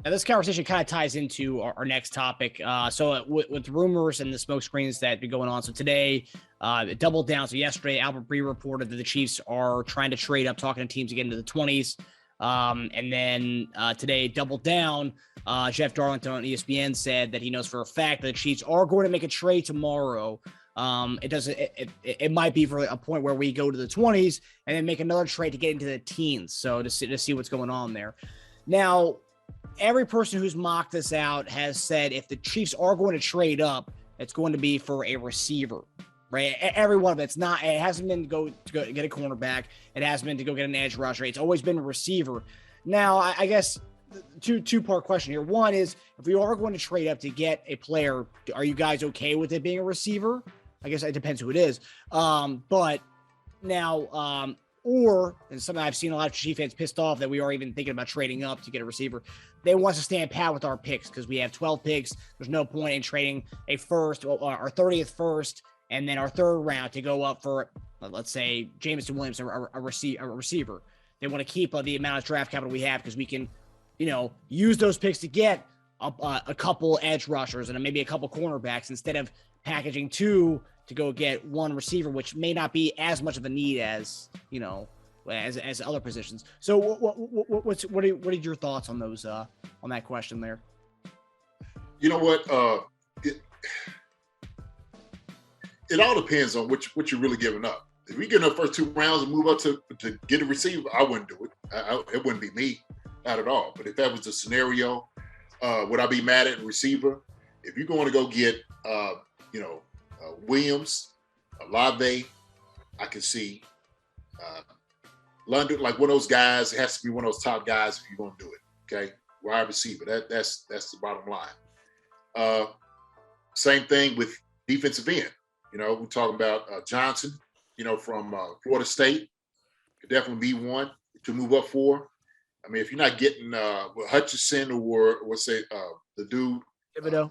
Now, this conversation kind of ties into our next topic. With rumors and the smoke screens that have been going on. So today, it doubled down. So yesterday, Albert Bree reported that the Chiefs are trying to trade up, talking to teams to get into the 20s. And then today, doubled down. Jeff Darlington on ESPN said that he knows for a fact that the Chiefs are going to make a trade tomorrow. It might be for a point where we go to the 20s and then make another trade to get into the teens. So to see what's going on there. Now, every person who's mocked this out has said if the Chiefs are going to trade up, it's going to be for a receiver, right? Every one of it. It hasn't been to go get a cornerback. It hasn't been to go get an edge rusher. It's always been a receiver. Now, I guess two-part question here. One is, if we are going to trade up to get a player, are you guys okay with it being a receiver? I guess it depends who it is. But now, and something I've seen a lot of Chief fans pissed off that we are even thinking about trading up to get a receiver. They want us to stand pat with our picks because we have 12 picks. There's no point in trading a first, our 30th first, and then our third round to go up for, let's say, Jameson Williams, a receiver. They want to keep the amount of draft capital we have because we can, use those picks to get a couple edge rushers and maybe a couple cornerbacks instead of packaging two to go get one receiver, which may not be as much of a need as as other positions. So what are your thoughts on those on that question there? You know what? It all depends on what you're really giving up. If we get in the first two rounds and move up to get a receiver, I wouldn't do it. It wouldn't be me, not at all. But if that was the scenario, would I be mad at a receiver? If you're going to go get Williams, Olave, I can see London, like one of those guys. It has to be one of those top guys if you're going to do it. Okay, wide receiver. That's the bottom line. Same thing with defensive end. We're talking about Johnson. From Florida State, could definitely be one to move up for. I mean, if you're not getting Hutchinson or let's say the dude Thibodeau,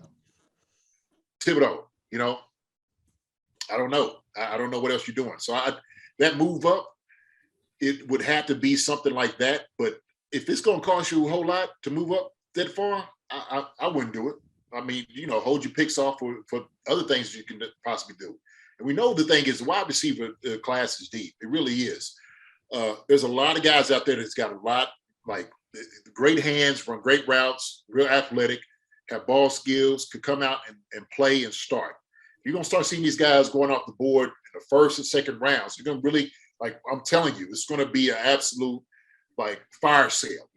I don't know. I don't know what else you're doing. So that move up, it would have to be something like that. But if it's going to cost you a whole lot to move up that far, I wouldn't do it. I mean, hold your picks off for other things you can possibly do. And we know the thing is the wide receiver class is deep. It really is. There's a lot of guys out there that's got a lot, like great hands, run great routes, real athletic, have ball skills, could come out and play and start. You're going to start seeing these guys going off the board in the first and second rounds. You're going to really, I'm telling you, it's going to be an absolute, fire sale.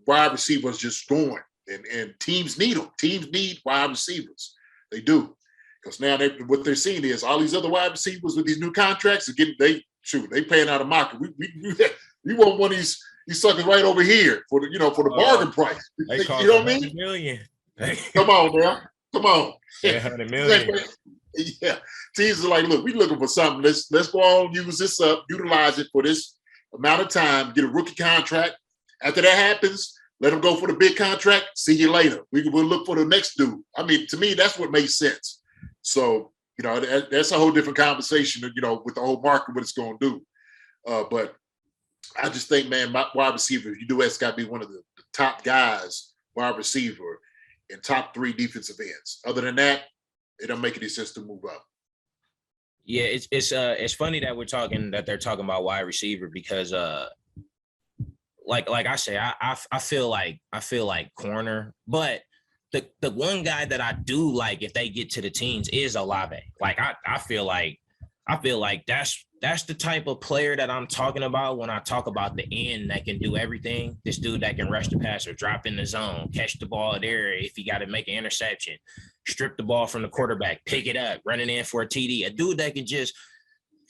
Wide receivers just going. And teams need them. Teams need wide receivers. They do. Because now what they're seeing is all these other wide receivers with these new contracts they paying out of market. We want one of these suckers right over here for the bargain price. They you know what I mean? Million. Come on, man. Come on. 100 million. Yeah. Teams are like, look, we're looking for something. Let's go on, use this up, utilize it for this amount of time, get a rookie contract. After that happens, let them go for the big contract. See you later. We'll look for the next dude. I mean, to me, that's what makes sense. So, that's a whole different conversation, with the whole market, what it's going to do. But I just think, man, my wide receiver, you do it's got to be one of the top guys, wide receiver, and top three defensive ends. Other than that, it don't make any sense to move up. Yeah, it's funny that they're talking about wide receiver because like I say, I feel like corner, but the one guy that I do like if they get to the teens is Olave. I feel like that's the type of player that I'm talking about when I talk about the end that can do everything. This dude that can rush the passer, drop in the zone, catch the ball there if he got to make an interception, strip the ball from the quarterback, pick it up, running in for a TD. A dude that can just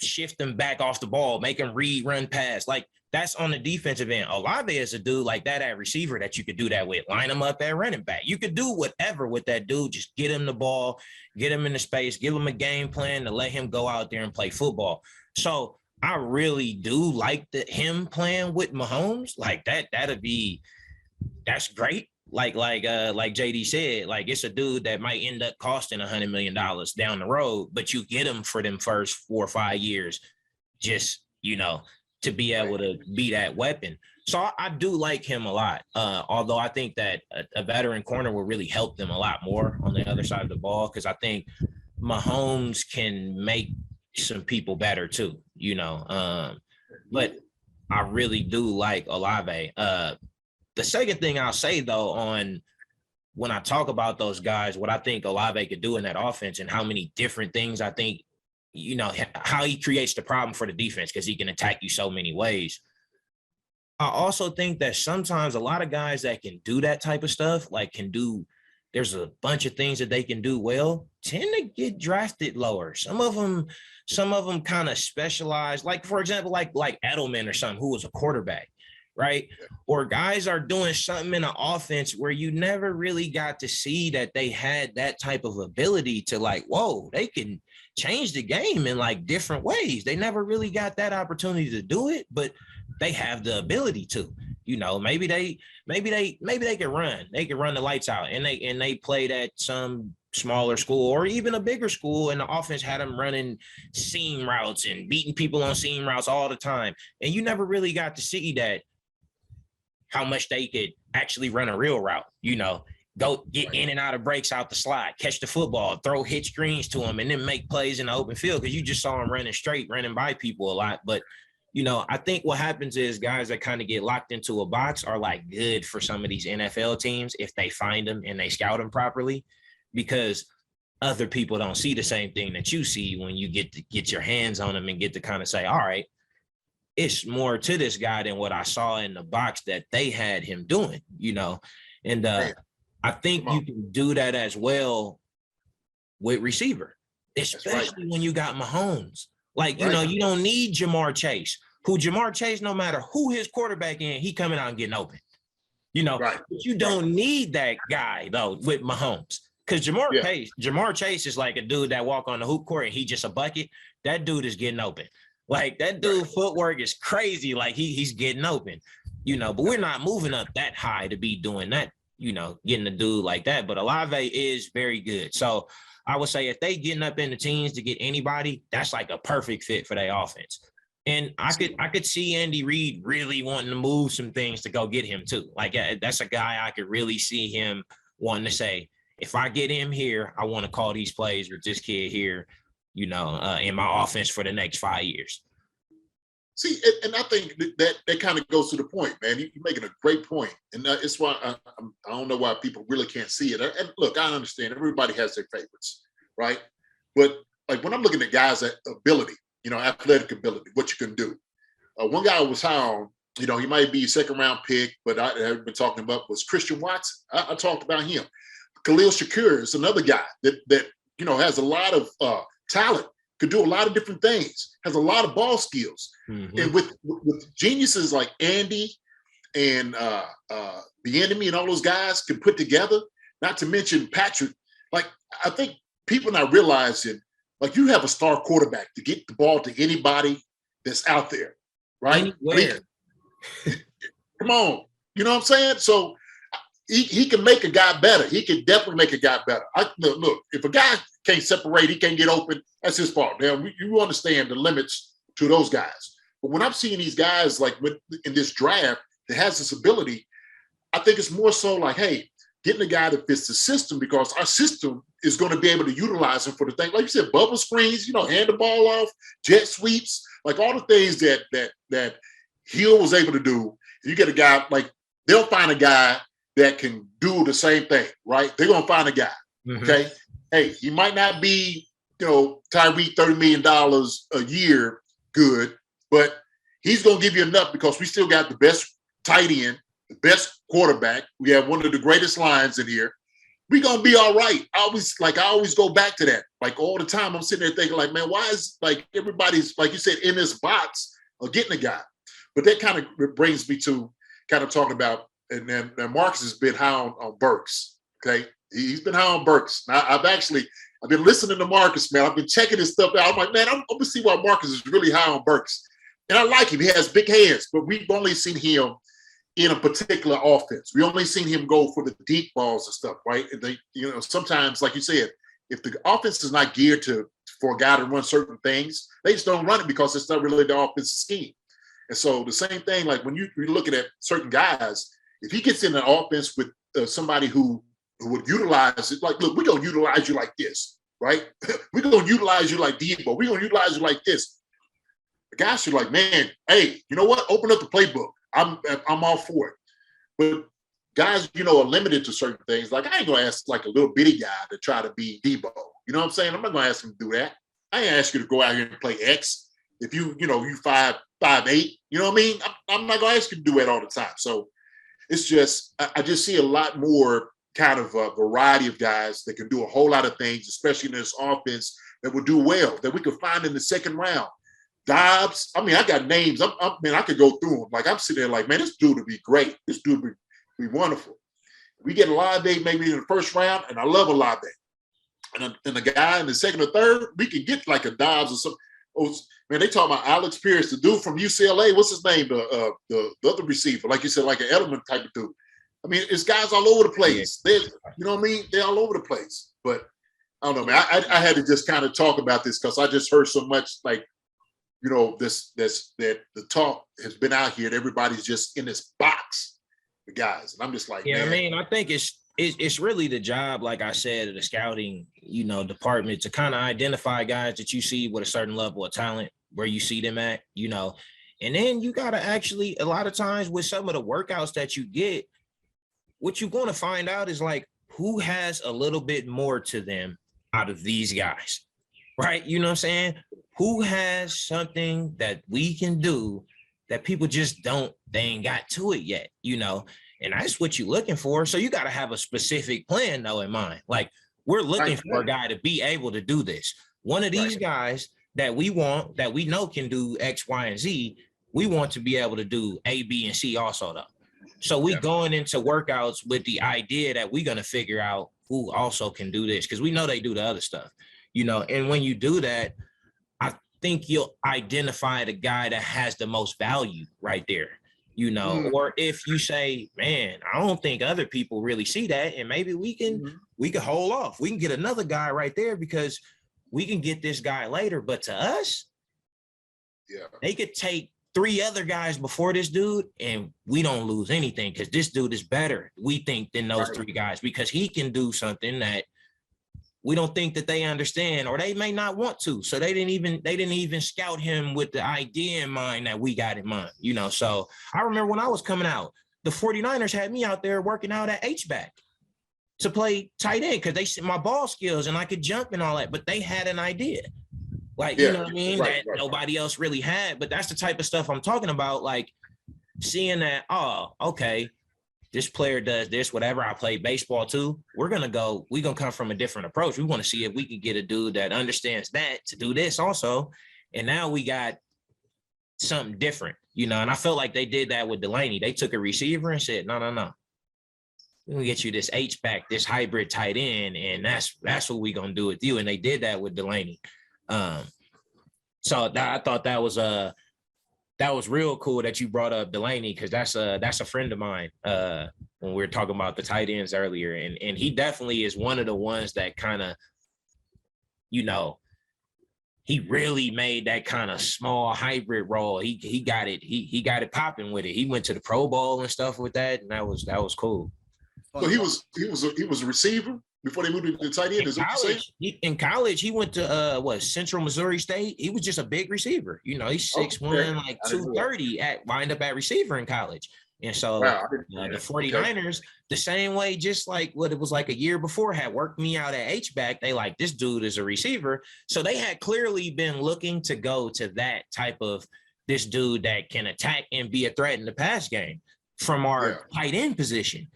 shift them back off the ball, make them read, run, pass. That's on the defensive end. Olave is a dude like that at receiver that you could do that with. Line him up at running back. You could do whatever with that dude. Just get him the ball, get him in the space, give him a game plan to let him go out there and play football. So I really do like him playing with Mahomes. That's great. Like JD said, it's a dude that might end up costing $100 million down the road, but you get him for them first 4 or 5 years. Just, to be able to be that weapon. So I do like him a lot. Although I think that a veteran corner will really help them a lot more on the other side of the ball, because I think Mahomes can make some people better too, you know. But I really do like Olave. The second thing I'll say though, on when I talk about those guys, what I think Olave could do in that offense and how many different things I think, you know, how he creates the problem for the defense, because he can attack you so many ways. I also think that sometimes a lot of guys that can do that type of stuff, like there's a bunch of things that they can do well, tend to get drafted lower. Some of them kind of specialize, like, for example, like Edelman or something, who was a quarterback, right? Or guys are doing something in an offense where you never really got to see that they had that type of ability to, like, whoa, they can change the game in like different ways. They never really got that opportunity to do it, but they have the ability to, you know, maybe they can run. They can run the lights out, and they played at some smaller school or even a bigger school, and the offense had them running seam routes and beating people on seam routes all the time. And you never really got to see that, how much they could actually run a real route, you know, go get in and out of breaks out the slot, catch the football, throw hit screens to them, and then make plays in the open field, because you just saw them running straight, running by people a lot. But, you know, I think what happens is guys that kind of get locked into a box are like good for some of these NFL teams if they find them and they scout them properly, because other people don't see the same thing that you see when you get to get your hands on them and get to kind of say, all right, it's more to this guy than what I saw in the box that they had him doing, you know. And I think you can do that as well with receiver, especially when you got Mahomes. Like, you know, you don't need Jamar Chase, no matter who his quarterback in, he coming out and getting open, you know. But you don't need that guy though with Mahomes, because Jamar Chase is like a dude that walk on the hoop court and he just a bucket. That dude is getting open. Like, that dude footwork is crazy. Like, he's getting open, you know, but we're not moving up that high to be doing that, you know, getting a dude like that. But Olave is very good. So I would say if they getting up in the teens to get anybody, that's like a perfect fit for their offense. And I could see Andy Reid really wanting to move some things to go get him too. Like, that's a guy I could really see him wanting to say, if I get him here, I want to call these plays with this kid here, you know, in my offense for the next 5 years. See, and I think that kind of goes to the point, man. You're making a great point, and it's why I don't know why people really can't see it. And look, I understand everybody has their favorites, right? But like when I'm looking at guys' ability, you know, athletic ability, what you can do. One guy was high on, you know, he might be a second-round pick, but I have been talking about was Christian Watson. I talked about him. Khalil Shakir is another guy that you know has a lot of talent, could do a lot of different things, has a lot of ball skills. Mm-hmm. And with geniuses like Andy and Bieniemy and all those guys can put together, not to mention Patrick, like I think people not realizing, like you have a star quarterback to get the ball to anybody that's out there, right? Anywhere. Come on. You know what I'm saying? So he can make a guy better. He can definitely make a guy better. Look, if a guy can't separate, he can't get open, that's his fault. Now, you understand the limits to those guys. But when I'm seeing these guys like in this draft that has this ability, I think it's more so like, hey, getting a guy that fits the system, because our system is going to be able to utilize him for the thing. Like you said, bubble screens, you know, hand the ball off, jet sweeps, like all the things that Hill was able to do. You get a guy, like they'll find a guy that can do the same thing, right? They're going to find a guy, okay? Hey, he might not be, you know, Tyreek $30 million a year good, but he's going to give you enough because we still got the best tight end, the best quarterback. We have one of the greatest lines in here. We're going to be all right. I always go back to that. Like all the time, I'm sitting there thinking like, man, why is like everybody's, like you said, in this box of getting a guy? But that kind of brings me to kind of talking about, and then Marcus has been high on Burks, okay? He's been high on Burks. Now, I've been listening to Marcus, man. I've been checking his stuff out. I'm like, man, I'm going to see why Marcus is really high on Burks. And I like him. He has big hands, but we've only seen him in a particular offense. We only seen him go for the deep balls and stuff, right? And they, you know, sometimes, like you said, if the offense is not geared for a guy to run certain things, they just don't run it because it's not really the offensive scheme. And so the same thing, like when you're looking at certain guys, if he gets in an offense with somebody who would utilize it, like, look, we're going to utilize you like this, right? We're going to utilize you like Deebo. We're going to utilize you like this. The guys are like, man, hey, you know what? Open up the playbook. I'm all for it. But guys, are limited to certain things. Like, I ain't going to ask like a little bitty guy to try to be Deebo. You know what I'm saying? I'm not going to ask him to do that. I ain't ask you to go out here and play X. If you 5'8", you know what I mean? I'm not going to ask you to do that all the time. So it's just, I just see a lot more kind of a variety of guys that can do a whole lot of things, especially in this offense, that will do well, that we could find in the second round. Dobbs, I mean, I got names. I could go through them. Like, I'm sitting there like, man, this dude would be great. This dude would be wonderful. We get a Olave maybe in the first round, and I love Olave. And the guy in the second or third, we can get like a Dobbs or something. Oh, man, they talking about Alex Pierce, the dude from UCLA. What's his name? The other receiver, like you said, like an Edelman type of dude. I mean, it's guys all over the place. They, you know what I mean? They're all over the place. But I don't know, man. I had to just kind of talk about this because I just heard so much, like, this that the talk has been out here and everybody's just in this box, the guys. And I'm just like, yeah, man. I mean, I think it's really the job, like I said, of the scouting, department to kind of identify guys that you see with a certain level of talent, where you see them at, and then you got to actually, a lot of times with some of the workouts that you get, what you're going to find out is like who has a little bit more to them out of these guys, right? You know what I'm saying? Who has something that we can do that people just they ain't got to it yet, and that's what you're looking for. So you got to have a specific plan though in mind. Like, we're looking for a guy to be able to do this. One of these guys that we want, that we know can do X, Y, and Z, we want to be able to do A, B, and C also though. So we going into workouts with the idea that we're going to figure out who also can do this, because we know they do the other stuff, and when you do that, I think you'll identify the guy that has the most value right there, or if you say, man, I don't think other people really see that, and maybe we can hold off. We can get another guy right there because we can get this guy later. But to us, they could take 3 other guys before this dude, and we don't lose anything because this dude is better, we think, than those 3 guys, because he can do something that we don't think that they understand, or they may not want to. So they didn't even scout him with the idea in mind that we got in mind, So I remember when I was coming out, the 49ers had me out there working out at H-back to play tight end because they see my ball skills and I could jump and all that, but they had an idea. Like, you know what I mean? That nobody else really had. But that's the type of stuff I'm talking about. Like, seeing that, oh, okay, this player does this, whatever. I play baseball too. We're going to come from a different approach. We want to see if we can get a dude that understands that to do this also. And now we got something different, and I felt like they did that with Delaney. They took a receiver and said, no. We're going to get you this H-back, this hybrid tight end, and that's what we're going to do with you. And they did that with Delaney. So I thought that was real cool that you brought up Delaney, because that's a friend of mine when we were talking about the tight ends earlier. And he definitely is one of the ones that kind of, he really made that kind of small hybrid role. He got it. He got it popping with it. He went to the Pro Bowl and stuff with that. And that was cool. So he was a receiver before they moved to the tight end. Is what you're saying? In college, he went to Central Missouri State. He was just a big receiver. He's 6'1", like 230 wind up at receiver in college. And so the 49ers, the same way, just like what it was like a year before, had worked me out at H-back. They like, this dude is a receiver. So they had clearly been looking to go to that type of this dude that can attack and be a threat in the pass game from our tight end position.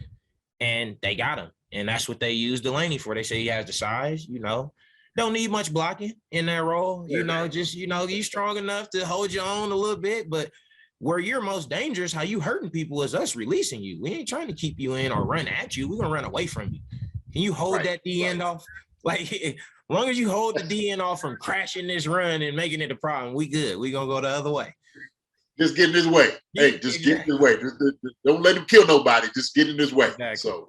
And they got him. And that's what they used Delaney for. They say he has the size, don't need much blocking in that role. He's strong enough to hold your own a little bit, but where you're most dangerous, how you hurting people, is us releasing you. We ain't trying to keep you in or run at you. We're going to run away from you. Can you hold that D end off? Like, as long as you hold the D end off from crashing this run and making it a problem, we good. We going to go the other way. Just get in his way. Hey, just get in his way. Don't let him kill nobody. Just get in his way. Exactly. So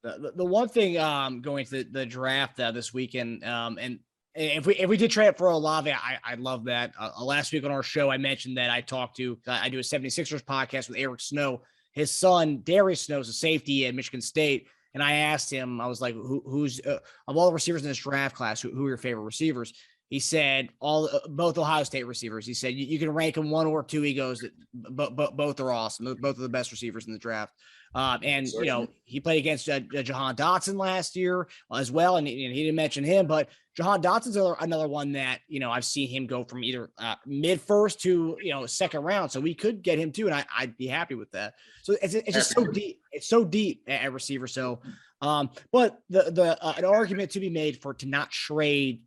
the one thing going to the draft this weekend, and If we did trade it for Olave, I love that. Last week on our show, I mentioned that I do a 76ers podcast with Eric Snow. His son, Darius Snow, is a safety at Michigan State. And I asked him, I was like, who's of all the receivers in this draft class, who are your favorite receivers? He said both Ohio State receivers. He said you can rank them 1 or 2. He goes, both are awesome. Both are the best receivers in the draft. And he played against Jahan Dotson last year as well, and he didn't mention him, but Jahan Dotson's another one that I've seen him go from either mid first to second round, so we could get him too, and I'd be happy with that. So it's just so deep. It's so deep at receiver. So, but the an argument to be made to not trade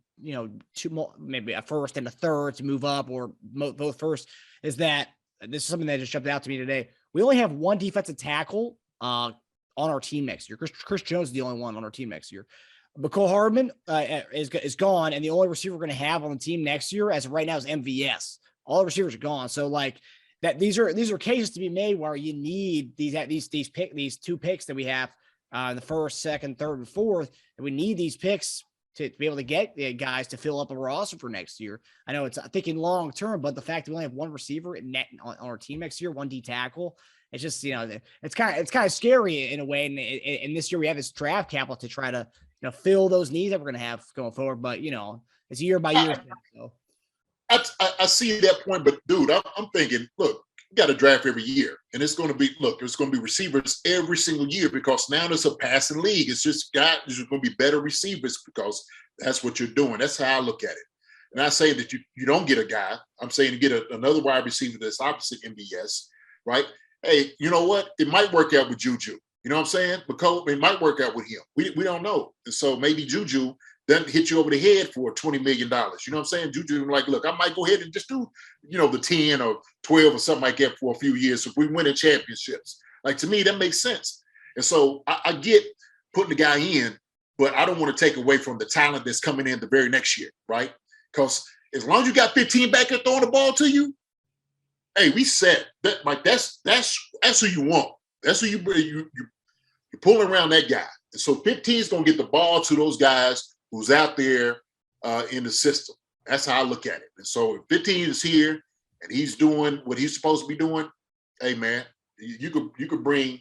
two more, maybe a first and a third to move up, or both first, is that this is something that just jumped out to me today. We only have one defensive tackle on our team next year. Chris Jones is the only one on our team next year. Mecole Hardman is gone, and the only receiver we're going to have on the team next year, as of right now, is MVS. All the receivers are gone. So these are cases to be made where you need these 2 picks that we have in the first, second, third, and fourth, and we need these picks to be able to get the guys to fill up a roster for next year. I know it's thinking long term, but the fact that we only have one receiver on our team next year, one D tackle, it's just it's kind of scary in a way. And this year we have this draft capital to try to fill those needs that we're going to have going forward. But it's year by year. So I see that point, but dude, I'm thinking, look, you got to draft every year, and it's going to be receivers every single year, because now it's a passing league. It's just there's going to be better receivers because that's what you're doing. That's how I look at it. And I say that you don't get a guy. I'm saying to get another wide receiver that's opposite MBS, right? Hey, you know what? It might work out with Juju. You know what I'm saying? Mecole, it might work out with him. We don't know. And so maybe Juju doesn't hit you over the head for $20 million. You know what I'm saying? Juju, look, I might go ahead and just do, the 10 or 12 or something like that for a few years if we win championships. To me, that makes sense. And so I get putting the guy in, but I don't want to take away from the talent that's coming in the very next year, right? Because as long as you got 15 back there throwing the ball to you, hey, we set that. That's who you want. That's who you're pulling around that guy. And so 15 is going to get the ball to those guys who's out there in the system. That's how I look at it. And so if 15 is here and he's doing what he's supposed to be doing, hey man, you could bring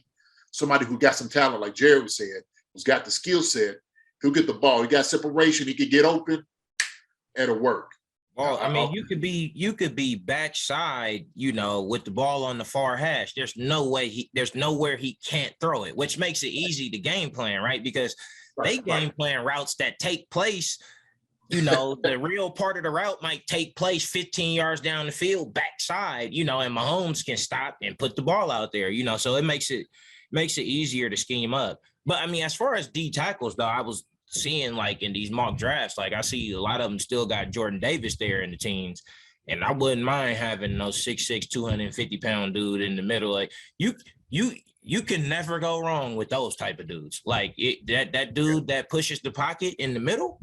somebody who got some talent, like Jarrad said, who's got the skill set. He'll get the ball. He got separation. He could get open. It'll work. Well, I mean, you could be backside, with the ball on the far hash. There's nowhere he can't throw it, which makes it easy to game plan, right? Because they game plan routes that take place, the real part of the route might take place 15 yards down the field, backside, and Mahomes can stop and put the ball out there, so it makes it easier to scheme up. But I mean, as far as D tackles, though, I was seeing in these mock drafts, I see a lot of them still got Jordan Davis there in the teams, and I wouldn't mind having no 6'6", 250-pound dude in the middle. You can never go wrong with those type of dudes. That dude that pushes the pocket in the middle,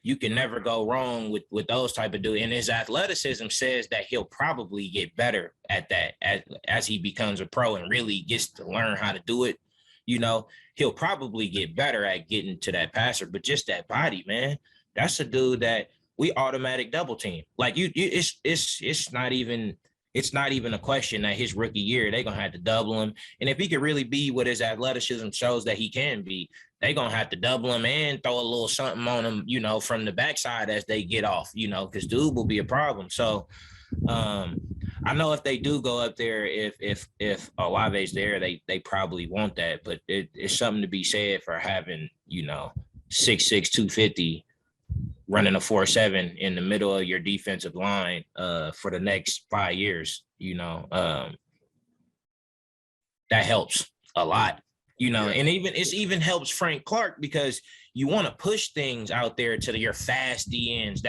you can never go wrong with those type of dudes. And his athleticism says that he'll probably get better at that as he becomes a pro and really gets to learn how to do it. He'll probably get better at getting to that passer, but just that body, man, that's a dude that we automatic double team. It's not even a question that his rookie year, they're going to have to double him. And if he could really be what his athleticism shows that he can be, they're going to have to double him and throw a little something on him, from the backside as they get off, because dude will be a problem. So I know if they do go up there, if Olave's there, they probably want that, but it's something to be said for having, 6'6", 250 running a 4.7 in the middle of your defensive line for the next 5 years, that helps a lot, and even helps Frank Clark, because you want to push things out there to your fast DNs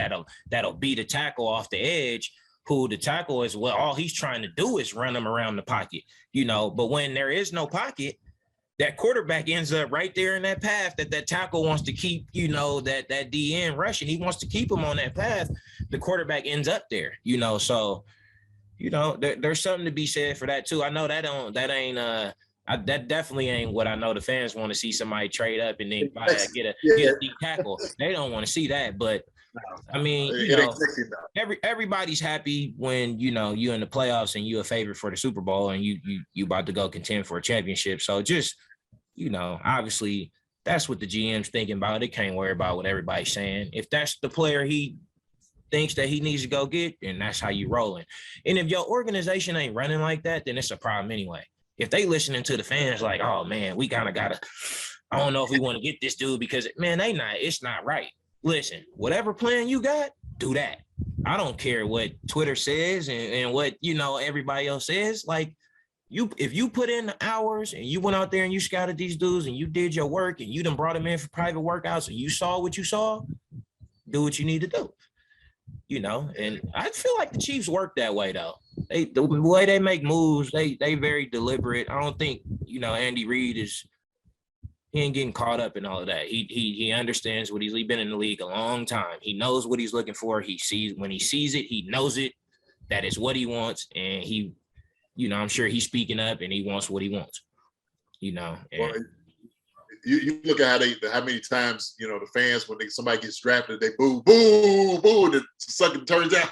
that'll beat a tackle off the edge, who the tackle is, all he's trying to do is run them around the pocket, but when there is no pocket, that quarterback ends up right there in that path that tackle wants to keep, that DN rushing. He wants to keep him on that path. The quarterback ends up there, so, there's something to be said for that too. I know that definitely ain't what I know the fans want to see, somebody trade up and then get a deep tackle. They don't want to see that, but I mean, it ain't sexy enough. Everybody's happy when you in the playoffs and you a favorite for the Super Bowl and you about to go contend for a championship. So just obviously that's what the GM's thinking about. They can't worry about what everybody's saying. If that's the player he thinks that he needs to go get, and that's how you rolling. And if your organization ain't running like that, then it's a problem anyway. If they listening to the fans like, oh man, we kind of gotta, I don't know if we want to get this dude because man, it's not right. Listen, whatever plan you got, do that. I don't care what Twitter says and what everybody else says. Like if you put in the hours and you went out there and you scouted these dudes and you did your work and you done brought them in for private workouts and you saw what you saw, do what you need to do. And I feel like the Chiefs work that way though. The way they make moves, they very deliberate. I don't think, Andy Reid he ain't getting caught up in all of that. He understands what he's been in the league a long time. He knows what he's looking for. When he sees it, he knows it. That is what he wants. And he, I'm sure he's speaking up and he wants what he wants. Well, you look at how many times the fans when somebody gets drafted they boo boo boo and the sucker turns out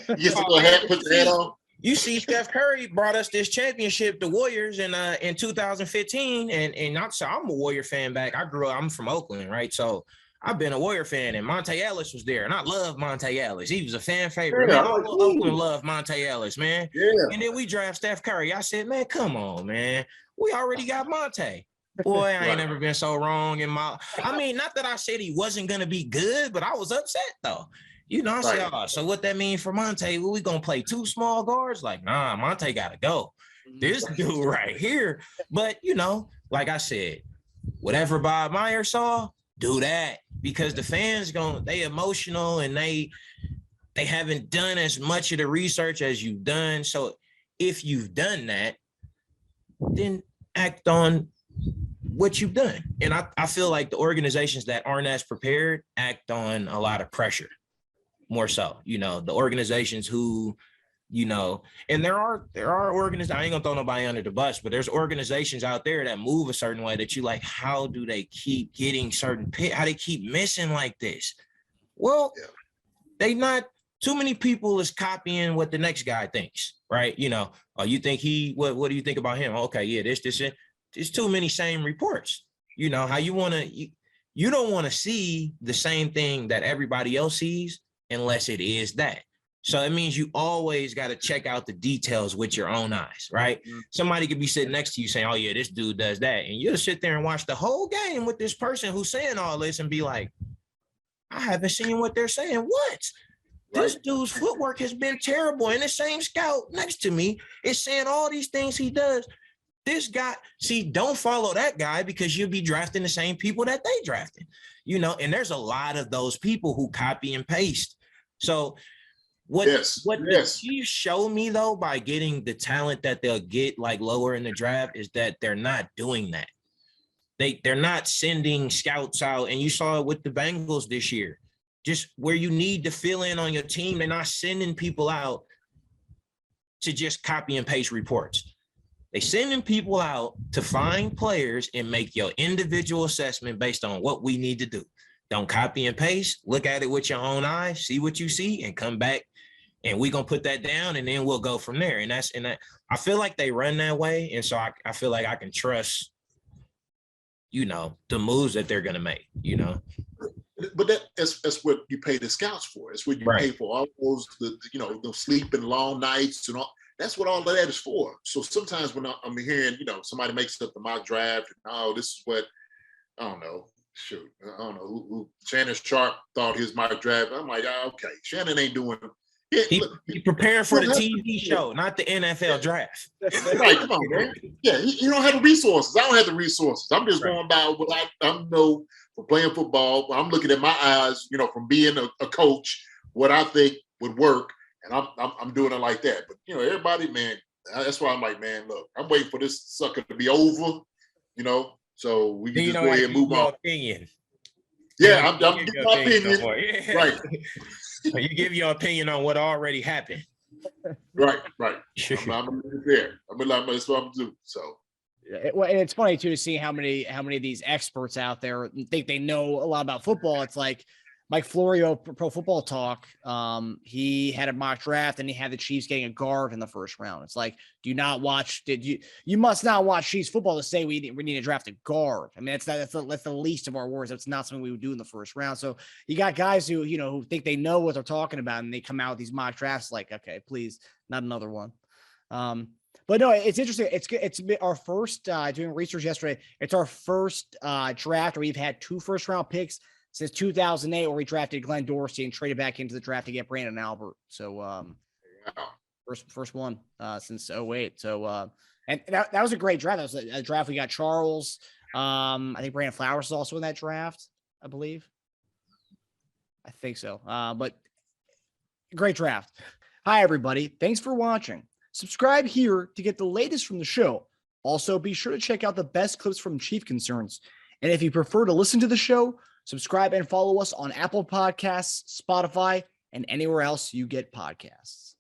he gets a little hat, puts the hat on. You see, Steph Curry brought us this championship, the Warriors, in 2015, and I'm a Warrior fan back. I'm from Oakland, right? So I've been a Warrior fan, and Monte Ellis was there, and I love Monte Ellis. He was a fan favorite. Yeah, man, all Oakland loved Monte Ellis, man. Yeah. And then we draft Steph Curry. I said, man, come on, man. We already got Monte. Boy, I ain't never been so wrong in my. I mean, not that I said he wasn't gonna be good, but I was upset though. I said, oh, so what that mean for Monte? Well, we gonna play two small guards? Like, nah, Monte gotta go. This dude right here. But like I said, whatever Bob Myers saw, do that because the fans they emotional and they haven't done as much of the research as you've done. So if you've done that, then act on what you've done. And I feel like the organizations that aren't as prepared act on a lot of pressure more so, the organizations who, and there are organizations, I ain't gonna throw nobody under the bus, but there's organizations out there that move a certain way that you like, how do they keep getting certain how they keep missing like this? Well, they not too many people is copying what the next guy thinks, right? Oh, you think what do you think about him? Okay, yeah, this, it's too many same reports. How you want to, you don't want to see the same thing that everybody else sees unless it is that. So it means you always got to check out the details with your own eyes, right? Mm-hmm. Somebody could be sitting next to you saying, oh yeah, this dude does that. And you'll sit there and watch the whole game with this person who's saying all this and be like, I haven't seen what they're saying. What? Right. This dude's footwork has been terrible. And the same scout next to me is saying all these things he does. This guy, don't follow that guy because you'll be drafting the same people that they drafted, and there's a lot of those people who copy and paste. So what the Chiefs show me though, by getting the talent that they'll get like lower in the draft is that they're not doing that. They're not sending scouts out. And you saw it with the Bengals this year, just where you need to fill in on your team. They're not sending people out to just copy and paste reports. They sending people out to find players and make your individual assessment based on what we need to do. Don't copy and paste. Look at it with your own eyes, see what you see, and come back. And we're gonna put that down, and then we'll go from there. And I feel like they run that way, and so I feel like I can trust, the moves that they're gonna make. But that's what you pay the scouts for. It's what you pay for all those the sleeping long nights and all. That's what all of that is for. So sometimes when I'm hearing, somebody makes up the mock draft, and oh, this is what, I don't know. Shoot, I don't know who Shannon Sharp thought his mock draft. I'm like, oh, okay, Shannon ain't doing. He preparing for the TV show, not the NFL draft. Right, come on, man. Yeah, you don't have the resources. I don't have the resources. I'm just going by what I know from playing football. I'm looking at my eyes, from being a coach, what I think would work, and I'm doing it like that. But everybody, man, that's why I'm like, man, look, I'm waiting for this sucker to be over, so we can just go ahead and move on. Opinion. Yeah, I'm giving my opinion. Yeah. Right. You give your opinion on what already happened. Right. I'm gonna leave it there. That's what I'm gonna do. So. Well, and it's funny too to see how many of these experts out there think they know a lot about football. It's like Mike Florio, Pro Football Talk, he had a mock draft and he had the Chiefs getting a guard in the first round. It's like, do you not watch? You must not watch Chiefs football to say we need to draft a guard. I mean, that's the least of our worries. That's not something we would do in the first round. So you got guys who who think they know what they're talking about, and they come out with these mock drafts like, okay, please, not another one. But no, it's interesting. It's our first doing research yesterday. It's our first draft where we've had 2 first-round picks since 2008, where we drafted Glenn Dorsey and traded back into the draft to get Brandon Albert. So first one since 2008. So and that was a great draft. That was a draft. We got Charles. I think Brandon Flowers is also in that draft, I believe. I think so. But great draft. Hi, everybody. Thanks for watching. Subscribe here to get the latest from the show. Also, be sure to check out the best clips from Chief Concerns. And if you prefer to listen to the show, subscribe and follow us on Apple Podcasts, Spotify, and anywhere else you get podcasts.